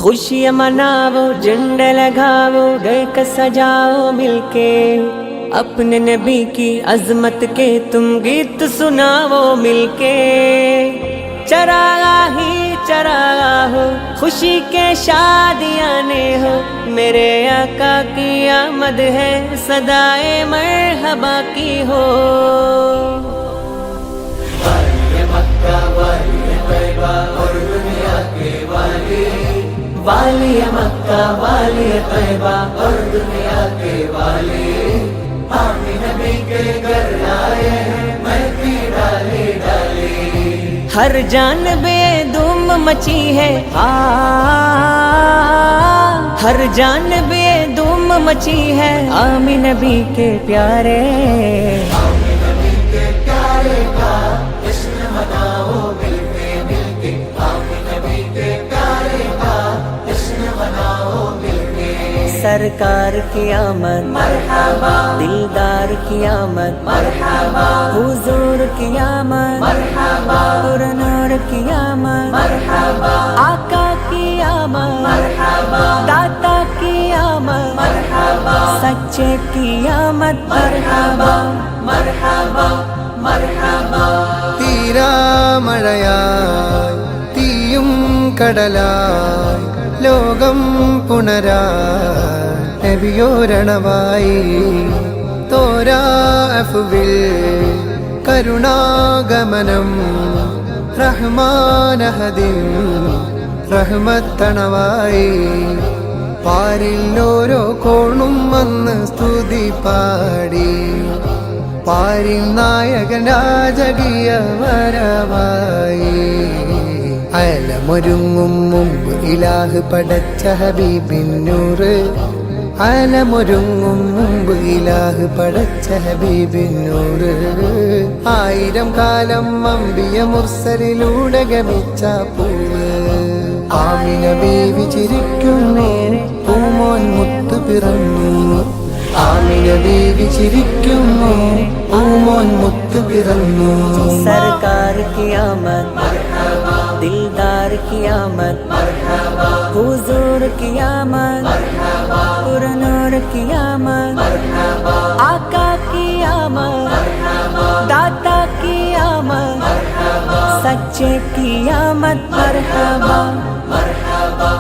खुशियाँ मनाओ, झंडे लगाओ, घर का सजाओ मिलके, अपने नबी की अजमत के तुम गीत सुनाओ मिलके। चरागा ही चरागा हो, खुशी के शादियाँ ने हो, मेरे आका की आमद है, सदाए मरहबा की हो। वाली मक्का वाली तैयबा और दुनिया के वाली, वाली मक्का वाली तैयबा और दुनिया के वाली, आमी नबी के घर आए हैं महकी डाली डाली। हर जानबे धूम मची है, हर जानबे धूम मची है, आमी नबी के प्यारे, आमी नबी के प्यारे का जश्न मनाओ मिलके मिलके, आमी नबी के प्यारे का जश्न मनाओ मिलके। सरकार की आमद मरहबा, दिलदार की आमद मरहबा, हुजूर की आमद मरहबा, नूर की आमद मरहबा, आका की आमद मरहबा, दाता की आमद मरहबा, सच्चे की आमद मरहबा मरहबा मरहबा। തീരാമഴയായി തീയും കടലായി ലോകം പുണരായി നബിയോരണമായി തോരാ അഫ്വിൽ കരുണാഗമനം റഹ്മാനഹദിൻ റഹ്മത്തണവായി പാരിൽ ഓരോ കോണും വന്ന് സ്തുതി പാടി പാരിൽ നായകൻ രാജകീയ വരവായി അലമൊരുങ്ങും മുമ്പ് ഇലാഹ് പടച്ച ഹബീബിൻ നൂറ് അലമൊരുങ്ങും മുമ്പ് ഇലാഹ് പടച്ച ഹബീബിൻ നൂറ് ആയിരം കാലം അമ്പിയ മുർസലിലൂടെ ഗമിച്ച പൂവ് ആമിന ബീവി ചിരിക്കുന്നു പൂമോൻ മുത്തു പിറന്നു ആമിന ബീവി ചിരിക്കുന്നു പൂമോൻ മുത്തു പിറന്നു सरकार की आमद मरहबा, दिलदार की आमद मरहबा, हुजूर की आमद मरहबा, नूर की आमद मरहबा, आका की आमद मरहबा, दाता की आमद मरहबा, सच्चे की आमद मरहबा मरहबा।